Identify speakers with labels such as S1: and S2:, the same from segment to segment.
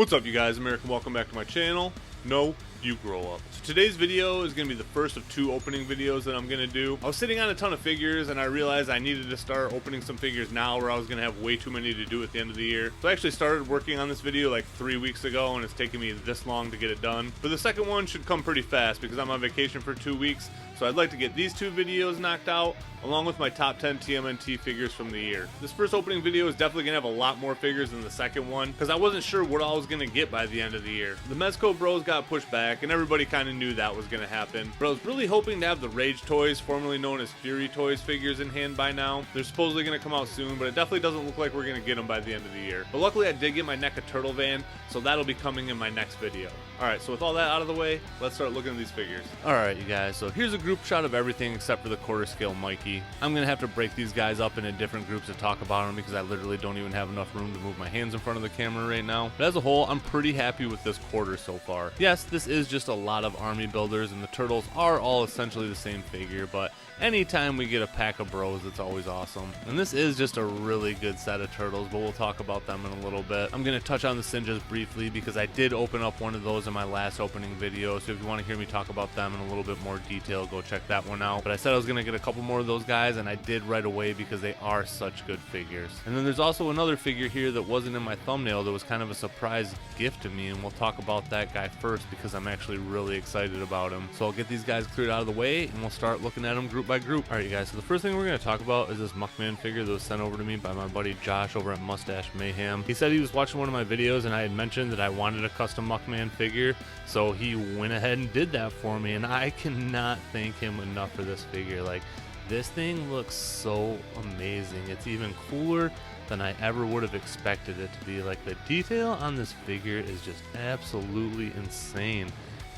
S1: What's up, you guys? American, welcome back to my channel. No, you grow up. So today's video is going to be the first of two opening videos that I'm going to do. I was sitting on a ton of figures and I realized I needed to start opening some figures now, or I was going to have way too many to do at the end of the year. So I actually started working on this video like 3 weeks ago, and it's taken me this long to get it done. But the second one should come pretty fast because I'm on vacation for 2 weeks. So I'd like to get these two videos knocked out along with my top 10 TMNT figures from the year. This first opening video is definitely going to have a lot more figures than the second one because I wasn't sure what I was going to get by the end of the year. The Mezco Bros got pushed back and everybody kind of knew that was going to happen, but I was really hoping to have the Rage Toys, formerly known as Fury Toys, figures in hand by now. They're supposedly going to come out soon, but it definitely doesn't look like we're going to get them by the end of the year. But luckily I did get my NECA Turtle Van, so that'll be coming in my next video. Alright, so with all that out of the way, let's start looking at these figures. Alright, you guys, so here's a group shot of everything except for the quarter scale Mikey. I'm going to have to break these guys up into different groups to talk about them because I literally don't even have enough room to move my hands in front of the camera right now. But as a whole, I'm pretty happy with this quarter so far. Yes, this is just a lot of army builders and the turtles are all essentially the same figure, but anytime we get a pack of bros, it's always awesome. And this is just a really good set of turtles, but we'll talk about them in a little bit. I'm going to touch on the Sinjas briefly because I did open up one of those in my last opening video, so if you want to hear me talk about them in a little bit more detail, go check that one out. But I said I was going to get a couple more of those guys, and I did right away because they are such good figures. And then there's also another figure here that wasn't in my thumbnail that was kind of a surprise gift to me, and we'll talk about that guy first because I'm actually really excited about him. So I'll get these guys cleared out of the way and we'll start looking at them group by group. Alright, you guys, so the first thing we're going to talk about is this Mukman figure that was sent over to me by my buddy Josh over at Mustache Mayhem. He said he was watching one of my videos and I had mentioned that I wanted a custom Mukman figure, so he went ahead and did that for me, and I cannot thank him enough for this figure. Like, this thing looks so amazing. It's even cooler than I ever would have expected it to be. Like, the detail on this figure is just absolutely insane.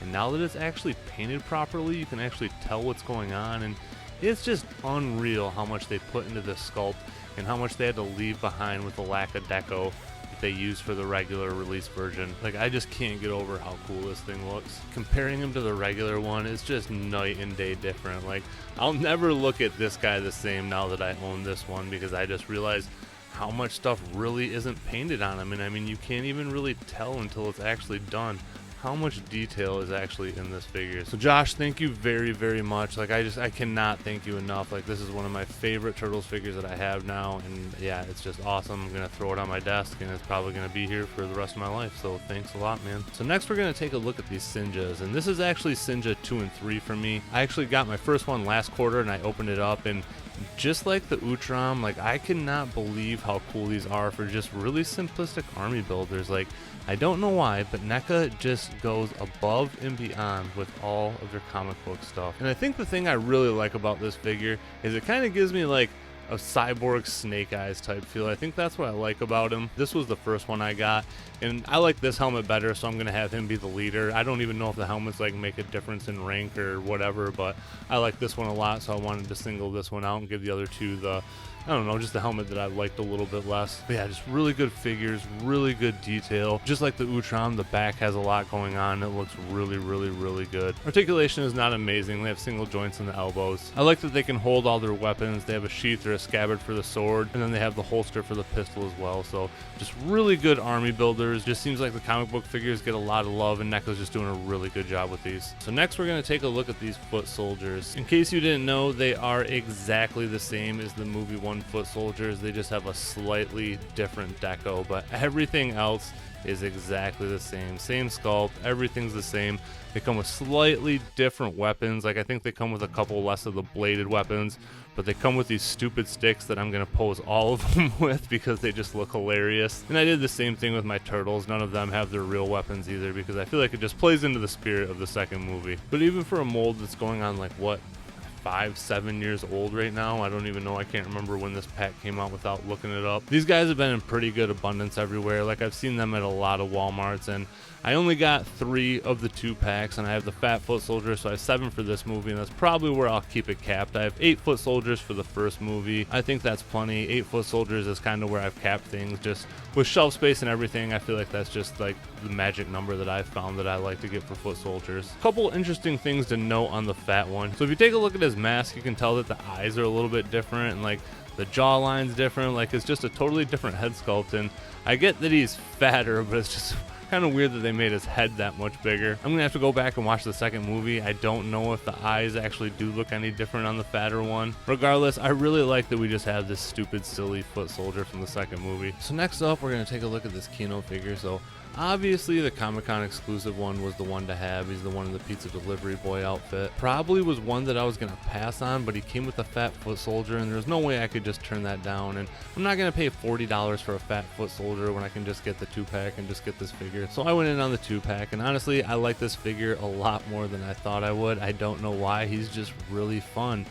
S1: And now that it's actually painted properly, you can actually tell what's going on, and it's just unreal how much they put into this sculpt and how much they had to leave behind with the lack of deco that they used for the regular release version. Like, I just can't get over how cool this thing looks. Comparing him to the regular one, it's just night and day different. Like, I'll never look at this guy the same now that I own this one because I just realized how much stuff really isn't painted on him. And I mean, you can't even really tell until it's actually done how much detail is actually in this figure. So Josh, thank you very, very much. Like, I cannot thank you enough. Like, this is one of my favorite Turtles figures that I have now, and yeah, it's just awesome. I'm gonna throw it on my desk and it's probably gonna be here for the rest of my life, so thanks a lot, man. So next we're gonna take a look at these Sinjas, and this is actually Sinja 2 and 3 for me. I actually got my first one last quarter and I opened it up, and just like the Utram, like, I cannot believe how cool these are for just really simplistic army builders. Like, I don't know why, but NECA just goes above and beyond with all of their comic book stuff. And I think the thing I really like about this figure is it kind of gives me like a Cyborg Snake Eyes type feel. I think that's what I like about him. This was the first one I got, and I like this helmet better, so I'm gonna have him be the leader. I don't even know if the helmets like make a difference in rank or whatever, but I like this one a lot, so I wanted to single this one out and give the other two the, I don't know, just the helmet that I liked a little bit less. But yeah, just really good figures, really good detail. Just like the Utram, the back has a lot going on. It looks really, really, really good. Articulation is not amazing. They have single joints in the elbows. I like that they can hold all their weapons. They have a sheath or a scabbard for the sword, and then they have the holster for the pistol as well. So just really good army builders. Just seems like the comic book figures get a lot of love, and NECA's just doing a really good job with these. So next we're going to take a look at these foot soldiers. In case you didn't know, they are exactly the same as the movie one foot soldiers. They just have a slightly different deco, but everything else is exactly the same sculpt, everything's the same. They come with slightly different weapons. Like, I think they come with a couple less of the bladed weapons, but they come with these stupid sticks that I'm gonna pose all of them with because they just look hilarious. And I did the same thing with my turtles. None of them have their real weapons either because I feel like it just plays into the spirit of the second movie. But even for a mold that's going on like, what, 5-7 years old right now. I don't even know. I can't remember when this pack came out without looking it up. These guys have been in pretty good abundance everywhere. Like, I've seen them at a lot of Walmarts, and I only got 3 of the 2 packs, and I have the Fat Foot Soldier, so I have 7 for this movie, and that's probably where I'll keep it capped. I have 8 Foot Soldiers for the first movie. I think that's plenty. 8 Foot Soldiers is kind of where I've capped things. Just with shelf space and everything, I feel like that's just like the magic number that I've found that I like to get for Foot Soldiers. A couple interesting things to note on the fat one. So if you take a look at his mask, you can tell that the eyes are a little bit different, and like the jawline's different. Like, it's just a totally different head sculpt, and I get that he's fatter, but it's just Kind of weird that they made his head that much bigger. I'm gonna have to go back and watch the second movie. I don't know if the eyes actually do look any different on the fatter one. Regardless, I really like that we just have this stupid, silly foot soldier from the second movie. So next up, we're gonna take a look at this Kino figure. So obviously the Comic-Con exclusive one was the one to have. He's the one in the pizza delivery boy outfit. Probably was one that I was gonna pass on, but he came with a fat foot soldier and there's no way I could just turn that down. And I'm not gonna pay $40 for a fat foot soldier when I can just get the 2-pack and just get this figure. So I went in on the 2-pack, and honestly, I like this figure a lot more than I thought I would. I don't know why. He's just really fun.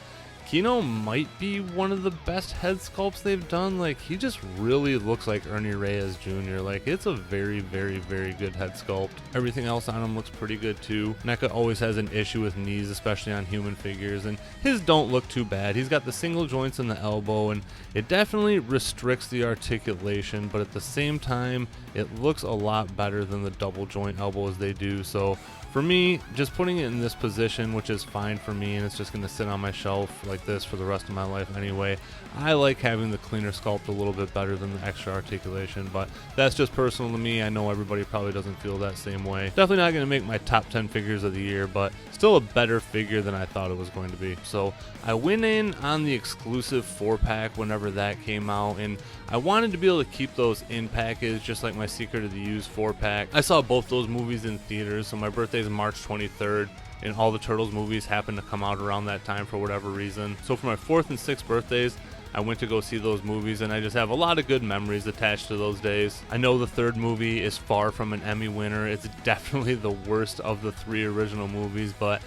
S1: Kino might be one of the best head sculpts they've done. Like, he just really looks like Ernie Reyes Jr. Like, it's a very, very, very good head sculpt. Everything else on him looks pretty good too. NECA always has an issue with knees, especially on human figures, and his don't look too bad. He's got the single joints in the elbow, and it definitely restricts the articulation, but at the same time, it looks a lot better than the double joint elbows they do. So for me, just putting it in this position, which is fine for me, and it's just going to sit on my shelf like this for the rest of my life anyway. I like having the cleaner sculpt a little bit better than the extra articulation, but that's just personal to me. I know everybody probably doesn't feel that same way. Definitely not going to make my top 10 figures of the year, but still a better figure than I thought it was going to be. So I went in on the exclusive 4-pack whenever that came out, and I wanted to be able to keep those in package, just like my Secret of the Used 4-pack. I saw both those movies in theaters, so my birthday is March 23rd, and all the Turtles movies happened to come out around that time for whatever reason. So for my 4th and 6th birthdays, I went to go see those movies, and I just have a lot of good memories attached to those days. I know the third movie is far from an Emmy winner. It's definitely the worst of the 3 original movies, but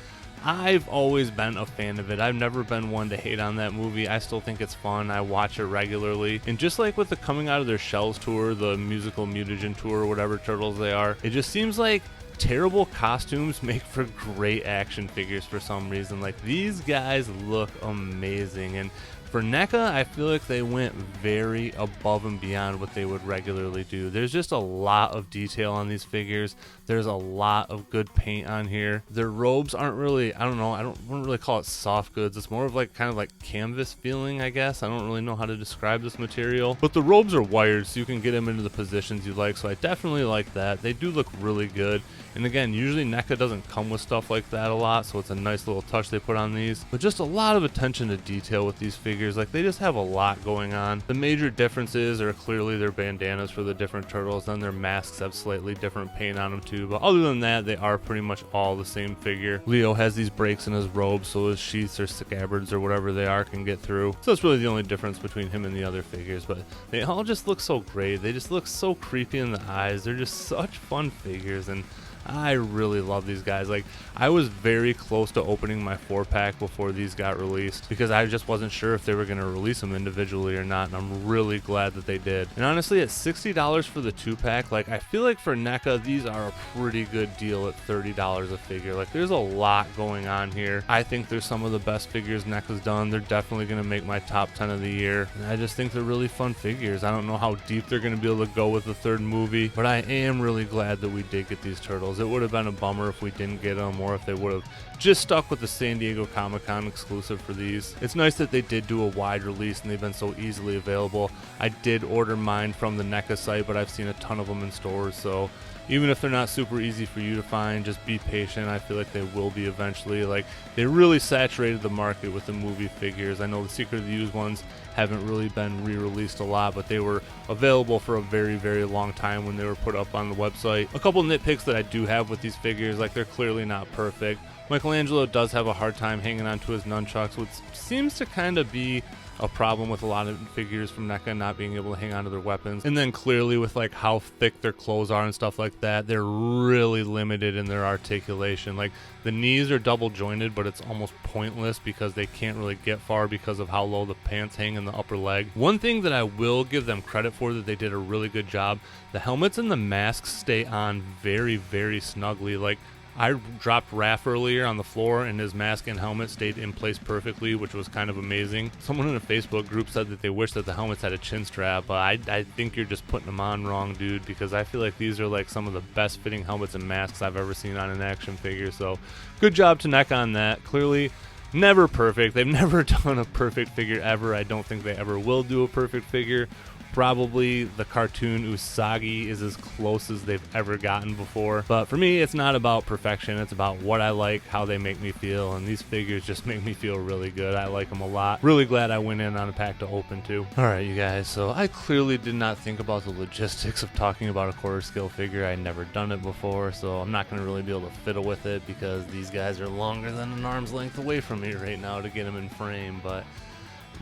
S1: I've always been a fan of it. I've never been one to hate on that movie. I still think it's fun. I watch it regularly. And just like with the Coming Out of Their Shells tour, the musical mutagen tour, whatever Turtles they are, it just seems like terrible costumes make for great action figures for some reason. Like, these guys look amazing, and for NECA, I feel like they went very above and beyond what they would regularly do. There's just a lot of detail on these figures. There's a lot of good paint on here. Their robes aren't really, I wouldn't really call it soft goods. It's more of like kind of like canvas feeling, I guess. I don't really know how to describe this material. But the robes are wired, so you can get them into the positions you like. So I definitely like that. They do look really good. And again, usually NECA doesn't come with stuff like that a lot, so it's a nice little touch they put on these. But just a lot of attention to detail with these figures. Like, they just have a lot going on. The major differences are clearly their bandanas for the different turtles, then their masks have slightly different paint on them too. But other than that, they are pretty much all the same figure. Leo has these breaks in his robe, so his sheaths or scabbards or whatever they are can get through. So that's really the only difference between him and the other figures. But they all just look so great. They just look so creepy in the eyes. They're just such fun figures, and I really love these guys. Like, I was very close to opening my 4-pack before these got released because I just wasn't sure if they were going to release them individually or not, and I'm really glad that they did. And honestly, at $60 for the 2-pack, like, I feel like for NECA, these are a pretty good deal at $30 a figure. Like, there's a lot going on here. I think they're some of the best figures NECA's done. They're definitely going to make my top 10 of the year, and I just think they're really fun figures. I don't know how deep they're going to be able to go with the third movie, but I am really glad that we did get these turtles. It would have been a bummer if we didn't get them, or if they would have just stuck with the San Diego Comic-Con exclusive for these. It's nice that they did do a wide release and they've been so easily available. I did order mine from the NECA site, but I've seen a ton of them in stores, so even if they're not super easy for you to find, just be patient. I feel like they will be eventually. Like, they really saturated the market with the movie figures. I know the Secret of the Used ones haven't really been re-released a lot, but they were available for a very, very long time when they were put up on the website. A couple nitpicks that I do have with these figures, like, they're clearly not perfect. Michelangelo does have a hard time hanging onto his nunchucks, which seems to kind of be a problem with a lot of figures from NECA not being able to hang on to their weapons. And then clearly with like how thick their clothes are and stuff like that, they're really limited in their articulation. Like, the knees are double jointed, but it's almost pointless because they can't really get far because of how low the pants hang in the upper leg. One thing that I will give them credit for that they did a really good job, the helmets and the masks stay on very, very snugly. Like, I dropped Raph earlier on the floor, and his mask and helmet stayed in place perfectly, which was kind of amazing. Someone in a Facebook group said that they wish that the helmets had a chin strap, but I think you're just putting them on wrong, dude, because I feel like these are like some of the best fitting helmets and masks I've ever seen on an action figure. So good job to NECA on that. Clearly never perfect. They've never done a perfect figure ever. I don't think they ever will do a perfect figure. Probably the cartoon Usagi is as close as they've ever gotten before. But for me, it's not about perfection. It's about what I like, how they make me feel, and these figures just make me feel really good. I like them a lot. Really glad I went in on a pack to open too. Alright, you guys, so I clearly did not think about the logistics of talking about a quarter scale figure. I'd never done it before, so I'm not going to really be able to fiddle with it because these guys are longer than an arm's length away from me right now to get them in frame, but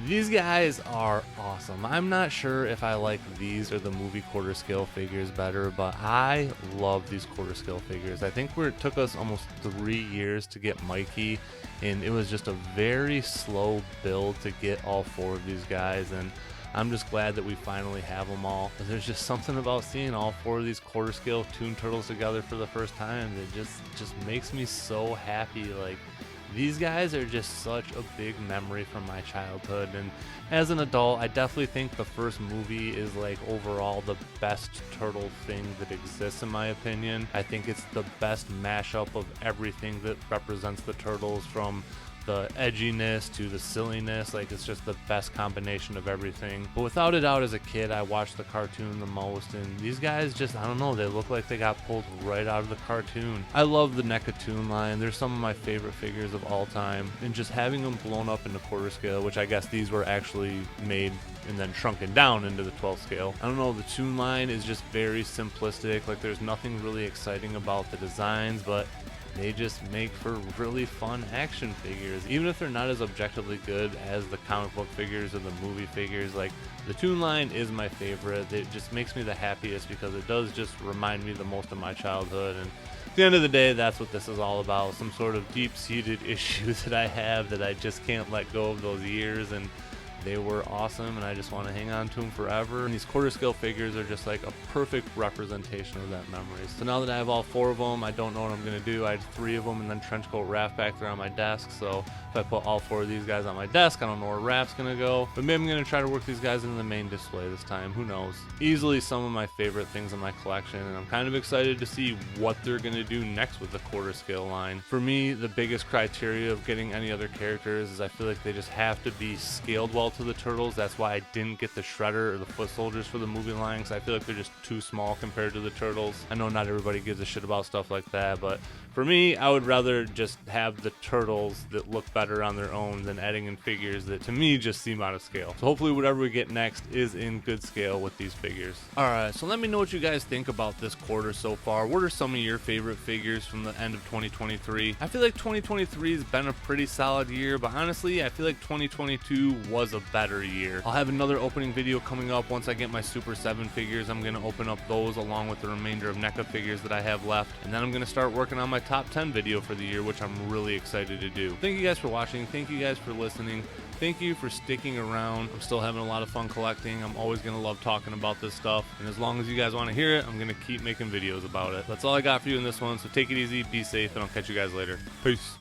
S1: these guys are awesome. I'm not sure if I like these or the movie quarter scale figures better, but I love these quarter scale figures. I think it took us almost 3 years to get Mikey, and it was just a very slow build to get all 4 of these guys, and I'm just glad that we finally have them all. But there's just something about seeing all 4 of these quarter scale Toon Turtles together for the first time that just makes me so happy. Like, these guys are just such a big memory from my childhood, and as an adult, I definitely think the first movie is like overall the best turtle thing that exists in my opinion. I think it's the best mashup of everything that represents the turtles, from the edginess to the silliness. Like, it's just the best combination of everything. But without a doubt, as a kid, I watched the cartoon the most, and these guys just, I don't know, they look like they got pulled right out of the cartoon. I love the NECA Toon line. They're some of my favorite figures of all time, and just having them blown up into quarter scale, which I guess these were actually made and then shrunken down into the 12 scale. I don't know, the Toon line is just very simplistic. Like, there's nothing really exciting about the designs, but they just make for really fun action figures. Even if they're not as objectively good as the comic book figures or the movie figures, like, the Toon line is my favorite. It just makes me the happiest because it does just remind me the most of my childhood, and at the end of the day, that's what this is all about. Some sort of deep-seated issue that I have that I just can't let go of those years, and they were awesome, and I just want to hang on to them forever. And these quarter scale figures are just like a perfect representation of that memory. So now that I have all 4 of them, I don't know what I'm going to do. I had 3 of them and then trench coat Raph back there on my desk. So if I put all 4 of these guys on my desk, I don't know where Raph's going to go. But maybe I'm going to try to work these guys into the main display this time. Who knows? Easily some of my favorite things in my collection, and I'm kind of excited to see what they're going to do next with the quarter scale line. For me, the biggest criteria of getting any other characters is I feel like they just have to be scaled well to the turtles. That's why I didn't get the Shredder or the Foot Soldiers for the movie line, because I feel like they're just too small compared to the turtles. I know not everybody gives a shit about stuff like that, but for me, I would rather just have the turtles that look better on their own than adding in figures that to me just seem out of scale. So hopefully whatever we get next is in good scale with these figures. Alright, so let me know what you guys think about this quarter so far. What are some of your favorite figures from the end of 2023? I feel like 2023 has been a pretty solid year, but honestly, I feel like 2022 was a better year. I'll have another opening video coming up once I get my Super 7 figures. I'm going to open up those along with the remainder of NECA figures that I have left, and then I'm going to start working on my top 10 video for the year, which I'm really excited to do. Thank you guys for watching. Thank you guys for listening. Thank you for sticking around. I'm still having a lot of fun collecting. I'm always going to love talking about this stuff, and as long as you guys want to hear it, I'm going to keep making videos about it. That's all I got for you in this one, so take it easy, be safe, and I'll catch you guys later. Peace.